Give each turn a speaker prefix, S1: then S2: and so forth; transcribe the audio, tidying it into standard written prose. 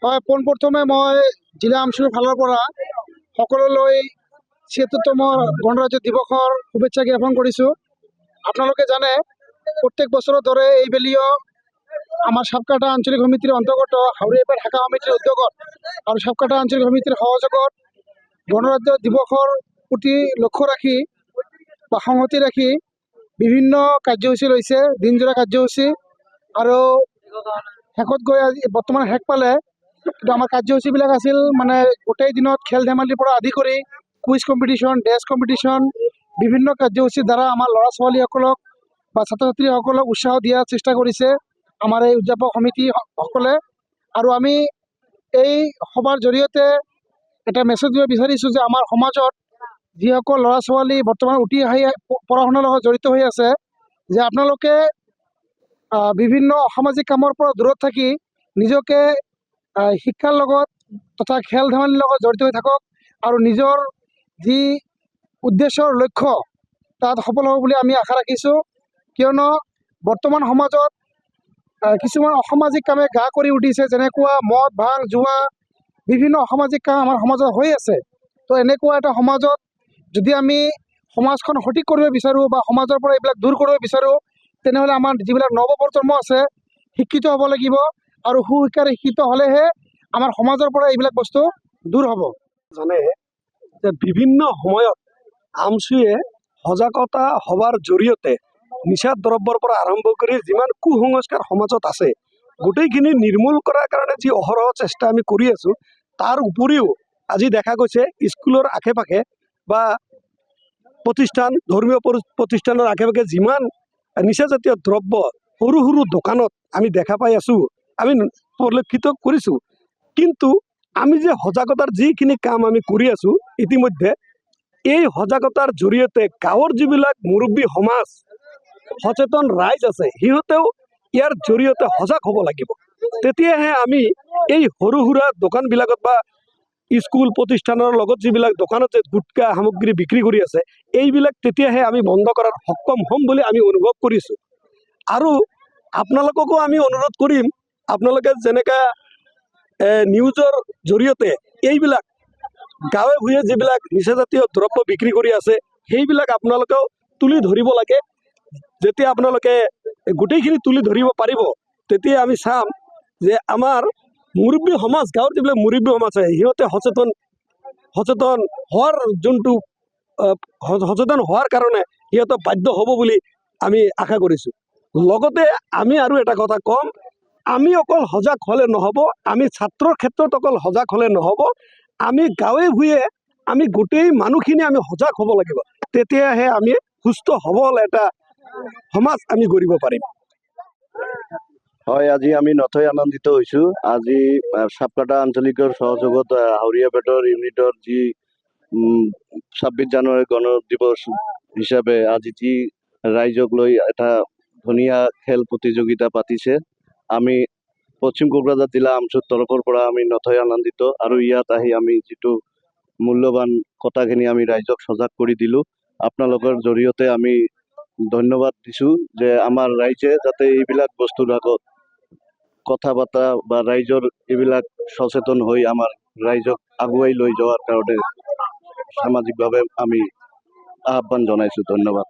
S1: হয়, পোনপ্ৰথমে মই জিলা আমচুৰ ফালৰ পৰা সকলোলৈ ৭৬তম গণৰাজ্য দিৱসৰ শুভেচ্ছা জ্ঞাপন কৰিছোঁ। আপোনালোকে জানে প্ৰত্যেক বছৰৰ দৰে এইবেলিও আমাৰ সাবকাটা আঞ্চলিক সমিতিৰ অন্তৰ্গত হাউৰিয়াপাৰ শাখা সমিতিৰ উদ্যোগত আৰু সাবকাটা আঞ্চলিক সমিতিৰ সহযোগত গণৰাজ্য দিৱসৰ প্ৰতি লক্ষ্য ৰাখি বা সংহতি ৰাখি বিভিন্ন কাৰ্যসূচী লৈছে, দিনজোৰা কাৰ্যসূচী। আৰু শেষত গৈ আজি বৰ্তমান শেষ পালে, কিন্তু আমাৰ কাৰ্যসূচীবিলাক আছিল মানে গোটেই দিনত খেল ধেমালিৰ পৰা আদি কৰি কুইজ কম্পিটিশ্যন, ডেন্স কম্পিটিশ্যন, বিভিন্ন কাৰ্যসূচীৰ দ্বাৰা আমাৰ ল'ৰা ছোৱালীসকলক বা ছাত্ৰ ছাত্ৰীসকলক উৎসাহ দিয়াৰ চেষ্টা কৰিছে আমাৰ এই উদযাপক সমিতিসকলে। আৰু আমি এই সভাৰ জৰিয়তে এটা মেছেজ দিব বিচাৰিছোঁ যে আমাৰ সমাজত যিসকল ল'ৰা ছোৱালী বৰ্তমান উঠি আহি পঢ়া শুনাৰ লগত জড়িত হৈ আছে, যে আপোনালোকে বিভিন্ন অসামাজিক কামৰ পৰা দূৰত থাকি নিজকে শিক্ষাৰ লগত তথা খেল ধেমালিৰ লগত জড়িত হৈ থাকক আৰু নিজৰ যি উদ্দেশ্যৰ লক্ষ্য তাত সফল হ'ব বুলি আমি আশা ৰাখিছোঁ। কিয়নো বৰ্তমান সমাজত কিছুমান অসামাজিক কামে গা কৰি উঠিছে, যেনেকুৱা মদ ভাং জুৱা, বিভিন্ন অসামাজিক কাম আমাৰ সমাজত হৈ আছে। তো এনেকুৱা এটা সমাজত যদি আমি সমাজখন সঠিক কৰিব বিচাৰোঁ বা সমাজৰ পৰা এইবিলাক দূৰ কৰিব বিচাৰোঁ, তেনেহ'লে আমাৰ যিবিলাক নৱপ্ৰজন্ম আছে শিক্ষিত হ'ব লাগিব, আৰু সুশিক্ষাৰে শিক্ষিত হ'লেহে আমাৰ সমাজৰ পৰা এইবিলাক বস্তু দূৰ হ'ব।
S2: জানে যে বিভিন্ন সময়ত আমচুৱে সজাগতা সভাৰ জৰিয়তে নিচা দ্ৰব্যৰ পৰা আৰম্ভ কৰি যিমান কুসংস্কাৰ সমাজত আছে গোটেইখিনি নিৰ্মূল কৰাৰ কাৰণে যি অহৰহ চেষ্টা আমি কৰি আছোঁ, তাৰ উপৰিও আজি দেখা গৈছে স্কুলৰ আশে পাশে বা প্ৰতিষ্ঠান, ধৰ্মীয় প্ৰতিষ্ঠানৰ আশে পাশে যিমান নিচাজাতীয় দ্ৰব্য সৰু সৰু দোকানত আমি দেখা পাই আছোঁ, আমি পৰিলক্ষিত কৰিছোঁ। কিন্তু আমি যে সজাগতাৰ যিখিনি কাম আমি কৰি আছোঁ ইতিমধ্যে, এই সজাগতাৰ জৰিয়তে গাঁৱৰ যিবিলাক মুৰব্বী সমাজ, সচেতন ৰাইজ আছে, সিহঁতেও ইয়াৰ জৰিয়তে সজাগ হ'ব লাগিব। তেতিয়াহে আমি এই সৰু সুৰা দোকানবিলাকত বা স্কুল প্ৰতিষ্ঠানৰ লগত যিবিলাক দোকানত যে গুটকা সামগ্ৰী বিক্ৰী কৰি আছে, এইবিলাক তেতিয়াহে আমি বন্ধ কৰাৰ সক্ষম হ'ম বুলি আমি অনুভৱ কৰিছোঁ। আৰু আপোনালোককো আমি অনুৰোধ কৰিম, আপোনালোকে যেনেকৈ নিউজৰ জৰিয়তে এইবিলাক গাঁৱে ভূঞে যিবিলাক নিচাজাতীয় দ্ৰব্য বিক্ৰী কৰি আছে সেইবিলাক আপোনালোকেও তুলি ধৰিব লাগে। যেতিয়া আপোনালোকে গোটেইখিনি তুলি ধৰিব পাৰিব, তেতিয়া আমি চাম যে আমাৰ মুৰব্বী সমাজ, গাঁৱৰ যিবিলাক মুৰব্বী সমাজ আছে সিহঁতে সচেতন হোৱাৰ যোনটো সচেতন হোৱাৰ কাৰণে সিহঁতে বাধ্য হ'ব বুলি আমি আশা কৰিছোঁ। লগতে আমি আৰু এটা কথা ক'ম, আমি অকল সজাগ হ'লে নহ'ব, আমি ছাত্ৰৰ ক্ষেত্ৰত অকল সজাগ হ'লে নহ'ব, আমি গাঁৱে ভূঞে আমি গোটেই মানুহখিনি আমি সজাগ হ'ব লাগিব। তেতিয়াহে আমি সুস্থ সবল এটা সমাজ আমি গঢ়িব পাৰিম।
S3: হয়, আজি আমি নথৈ আনন্দিত হৈছোঁ। আজি সাবকাটা আঞ্চলিকৰ সহযোগত হাউৰিয়াপেটৰ ইউনিটৰ যি ২৬ জানুৱাৰী গণ দিৱস হিচাপে আজি যি ৰাইজক লৈ এটা ধুনীয়া খেল প্ৰতিযোগিতা পাতিছে, আমি পশ্চিম কোকৰাঝাৰ জিলা আমচুৰ তৰফৰ পৰা আমি নথৈ আনন্দিত। আৰু ইয়াত আহি আমি যিটো মূল্যৱান কথাখিনি আমি ৰাইজক সজাগ কৰি দিলোঁ, আপোনালোকৰ জৰিয়তে আমি ধন্যবাদ দিছোঁ যে আমাৰ ৰাইজে যাতে এইবিলাক বস্তুৰ আগত কথা বতৰা বা ৰাইজৰ এইবিলাক সচেতন হৈ আমাৰ ৰাইজক আগুৱাই লৈ যোৱাৰ কাৰণে সামাজিকভাৱে আমি আহ্বান জনাইছোঁ। ধন্যবাদ।